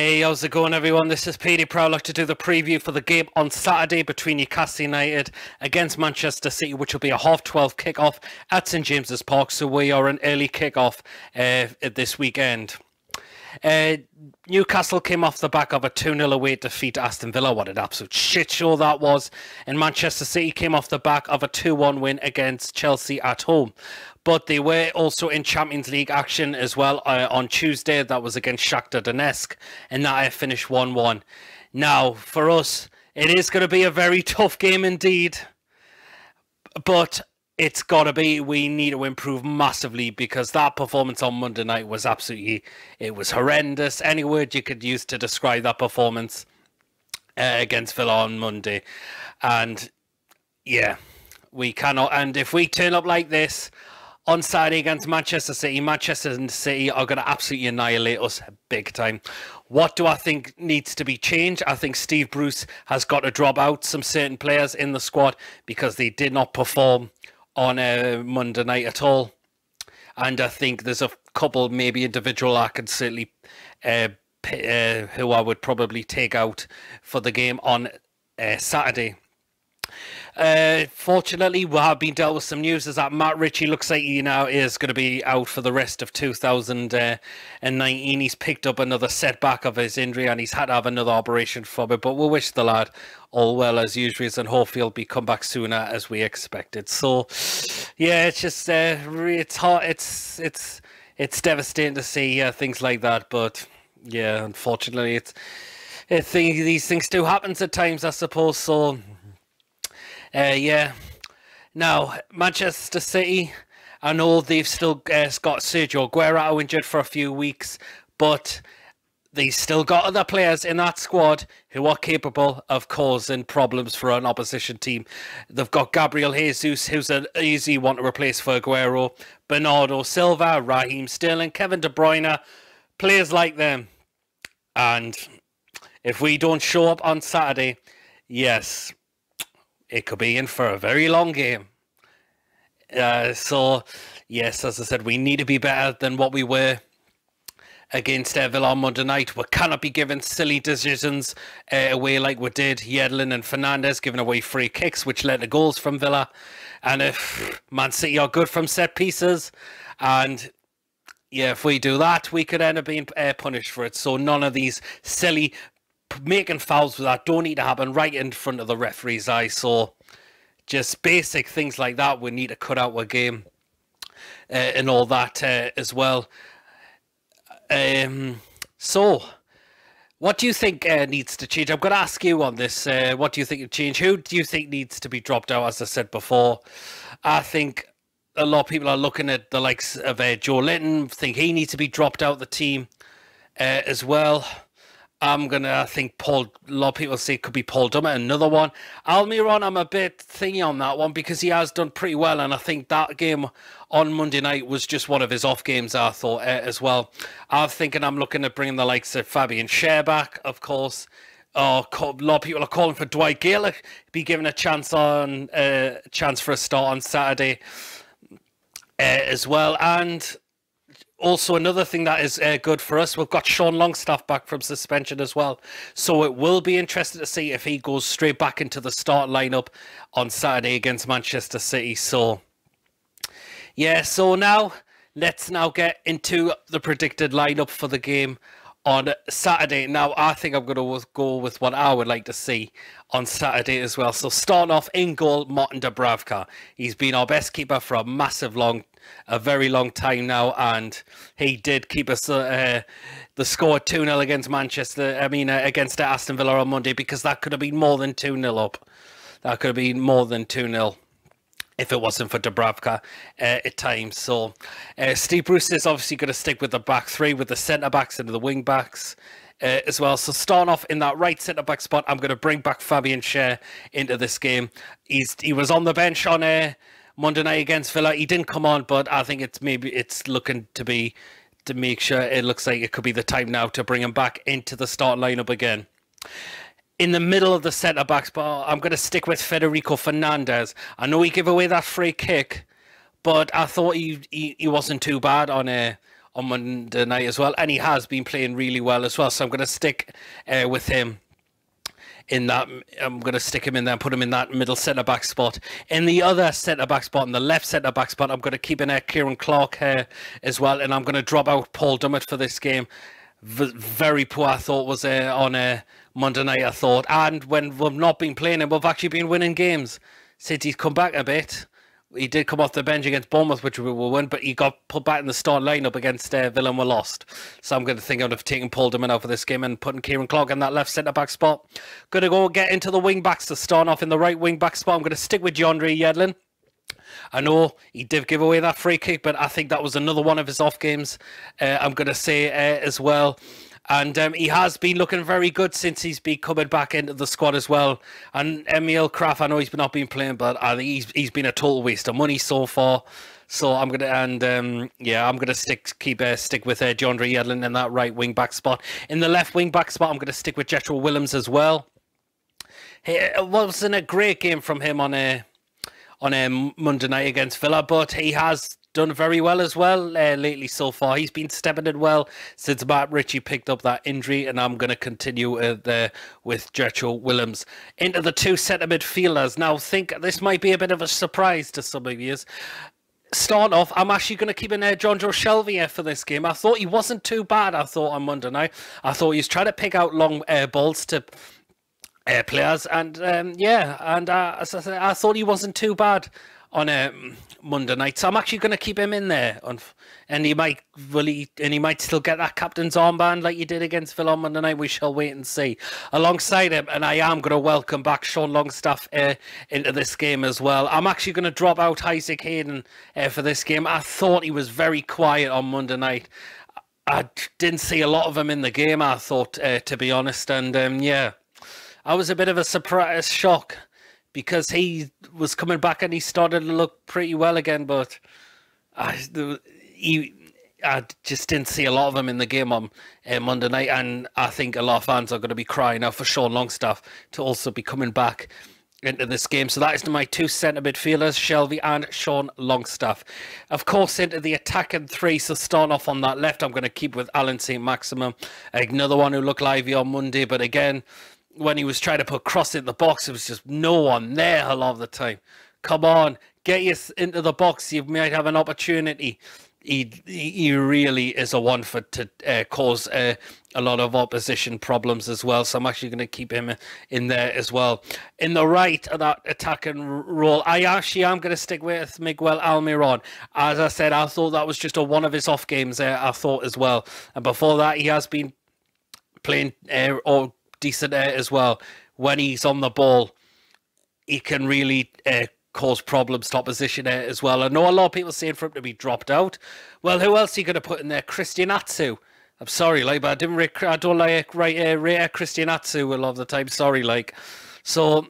Hey, how's it going, everyone? This is Petey Proudlock to do the preview for the game on Saturday between Newcastle United against Manchester City, which will be a 12:30 kick-off at St James's Park. So we are an early kick-off this weekend. Newcastle came off the back of a 2-0 away defeat to Aston Villa. What an absolute shit show that was. And Manchester City came off the back of a 2-1 win against Chelsea at home. But they were also in Champions League action as well on Tuesday. That was against Shakhtar Donetsk, and that finished 1-1. Now, for us, it is going to be a very tough game indeed. But it's got to be, we need to improve massively, because that performance on Monday night was it was horrendous. Any word you could use to describe that performance against Villa on Monday. And yeah, we cannot. And if we turn up like this on Saturday against Manchester City are going to absolutely annihilate us big time. What do I think needs to be changed? I think Steve Bruce has got to drop out some certain players in the squad because they did not perform on Monday night at all. And I think there's a couple, maybe individual, I could certainly who I would probably take out for the game on Saturday. Fortunately, we have been dealt with some news is that Matt Ritchie looks like he now is going to be out for the rest of 2019. He's picked up another setback of his injury and he's had to have another operation for it, but we'll wish the lad all well as usual, and hopefully he'll be come back sooner as we expected. So yeah, it's just it's hard, it's devastating to see things like that, but yeah, unfortunately these things do happen at times, I suppose. So yeah. Now, Manchester City, I know they've still got Sergio Aguero injured for a few weeks, but they still got other players in that squad who are capable of causing problems for an opposition team. They've got Gabriel Jesus, who's an easy one to replace for Aguero, Bernardo Silva, Raheem Sterling, Kevin De Bruyne, players like them. And if we don't show up on Saturday, yes, it could be in for a very long game. So, yes, as I said, we need to be better than what we were against Villa on Monday night. We cannot be giving silly decisions away like we did. Yedlin and Fernandes giving away free kicks, which led to goals from Villa. And if Man City are good from set pieces, and yeah, if we do that, we could end up being punished for it. So none of these silly making fouls with that don't need to happen right in front of the referee's eyes. So just basic things like that we need to cut out a game and all that as well. So what do you think needs to change? I'm going to ask you on this. What do you think to change? Who do you think needs to be dropped out? As I said before, I think a lot of people are looking at the likes of Joe Linton, think he needs to be dropped out of the team as well. I think a lot of people say it could be Paul Dummett, another one. Almiron, I'm a bit thingy on that one because he has done pretty well, and I think that game on Monday night was just one of his off games, I thought, as well. I'm looking at bringing the likes of Fabian Schär back, of course. A lot of people are calling for Dwight Gale to be given a chance for a start on Saturday as well. And also, another thing that is good for us, we've got Sean Longstaff back from suspension as well. So it will be interesting to see if he goes straight back into the start lineup on Saturday against Manchester City. So, yeah, so let's get into the predicted lineup for the game on Saturday. Now, I think I'm going to go with what I would like to see on Saturday as well. So starting off in goal, Martin Dubravka. He's been our best keeper for a very long time now, and he did keep us the score 2-0 against Aston Villa on Monday, because that could have been more than 2-0 up. That could have been more than 2-0 if it wasn't for Dubravka at times. So Steve Bruce is obviously going to stick with the back three, with the centre-backs and the wing-backs as well. So starting off in that right centre-back spot, I'm going to bring back Fabian Schär into this game. He was on the bench on Monday night against Villa. He didn't come on, but I think it's looking to make sure it looks like it could be the time now to bring him back into the start lineup again. In the middle of the centre-back spot, I'm going to stick with Federico Fernandes. I know he gave away that free kick, but I thought he wasn't too bad on on Monday night as well, and he has been playing really well as well. So I'm going to stick with him in that. I'm going to stick him in there and put him in that middle centre-back spot. In the other centre-back spot, in the left centre-back spot, I'm going to keep in Kieran Clark here as well, and I'm going to drop out Paul Dummett for this game. Very poor, I thought, was on Monday night, I thought. And when we've not been playing him, we've actually been winning games. City's come back a bit. He did come off the bench against Bournemouth, which we will win, but he got put back in the start lineup against Villa and we lost. So I'm going to think of taking Paul Dummett out for this game and putting Kieran Clark in that left centre-back spot. Going to go get into the wing-backs to start off in the right wing-back spot. I'm going to stick with DeAndre Yedlin. I know he did give away that free kick, but I think that was another one of his off games, I'm going to say as well. And he has been looking very good since he's been coming back into the squad as well. And Emil Kraft, I know he's not been playing, but I think he's been a total waste of money so far. So I'm gonna I'm gonna stick with DeAndre Yedlin in that right wing back spot. In the left wing back spot, I'm gonna stick with Jethro Willems as well. It wasn't a great game from him on a Monday night against Villa, but he has done very well as well lately so far. He's been stepping in well since Matt Ritchie picked up that injury, and I'm going to continue there with Jethro Willems. Into the two centre midfielders. Now, think this might be a bit of a surprise to some of you. Start off, I'm actually going to keep in John Joe Shelby here for this game. I thought he wasn't too bad, I thought, on Monday night. I thought he was trying to pick out long balls to players, and as I said, I thought he wasn't too bad on Monday night, so I'm actually going to keep him in there, and he might still get that captain's armband like he did against Villa on Monday night. We shall wait and see. Alongside him, and I am going to welcome back Sean Longstaff into this game as well. I'm actually going to drop out Isaac Hayden for this game. I thought he was very quiet on Monday night. I didn't see a lot of him in the game, I thought, to be honest, and I was a bit of a surprise shock, because he was coming back and he started to look pretty well again, but I just didn't see a lot of him in the game on Monday night, and I think a lot of fans are going to be crying out for Sean Longstaff to also be coming back into this game. So that is my two centre midfielders, Shelby and Sean Longstaff. Of course, into the attacking three, so starting off on that left, I'm going to keep with Alan Saint-Maximin, another one who looked lively on Monday, but again, when he was trying to put cross in the box, there was just no one there a lot of the time. Come on, get you into the box. You might have an opportunity. He really is a one to cause a lot of opposition problems as well. So I'm actually going to keep him in there as well. In the right of that attacking role, I actually am going to stick with Miguel Almiron. As I said, I thought that was just one of his off games there, I thought as well. And before that, he has been playing decent as well. When he's on the ball, he can really cause problems to opposition as well. I know a lot of people saying for him to be dropped out. Well, who else are you going to put in there? Christian Atsu. I'm sorry, but I don't rate Christian Atsu a lot of the time. Sorry, So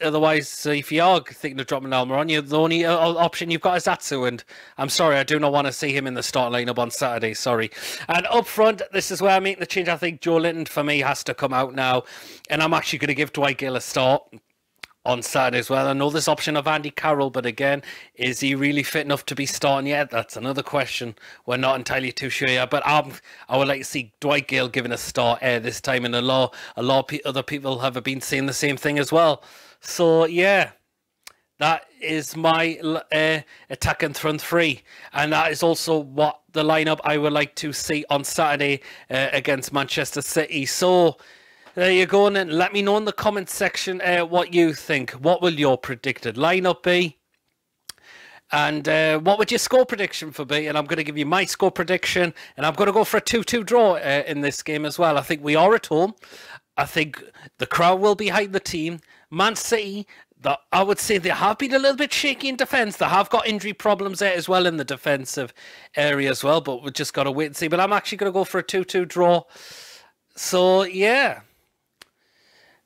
otherwise, if you are thinking of dropping Almiron, the only option you've got is Atsu, and I'm sorry, I do not want to see him in the starting lineup on Saturday. Sorry. And up front, this is where I make the change. I think Joe Linton for me has to come out now, and I'm actually going to give Dwight Gale a start on Saturday as well. I know this option of Andy Carroll, but again, is he really fit enough to be starting yet? That's another question. We're not entirely too sure yet, but I would like to see Dwight Gale given a start this time, and a lot of other people have been saying the same thing as well. So yeah, that is my attacking front three, and that is also what the lineup I would like to see on Saturday against Manchester City. So there you go, and let me know in the comments section what you think. What will your predicted lineup be? And what would your score prediction for be? And I'm going to give you my score prediction, and I'm going to go for a 2-2 draw in this game as well. I think we are at home. I think the crowd will be behind the team. Man City, I would say they have been a little bit shaky in defence. They have got injury problems there as well in the defensive area as well, but we've just got to wait and see. But I'm actually going to go for a 2-2 draw. So, yeah.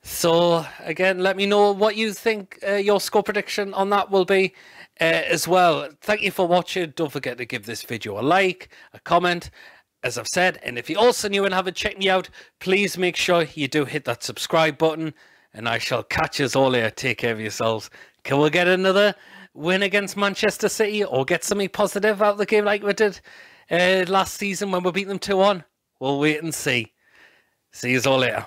So, again, let me know what you think your score prediction on that will be as well. Thank you for watching. Don't forget to give this video a like, a comment, as I've said. And if you're also new and haven't checked me out, please make sure you do hit that subscribe button. And I shall catch us all here. Take care of yourselves. Can we get another win against Manchester City, or get something positive out of the game like we did last season when we beat them 2-1? We'll wait and see. See you all later.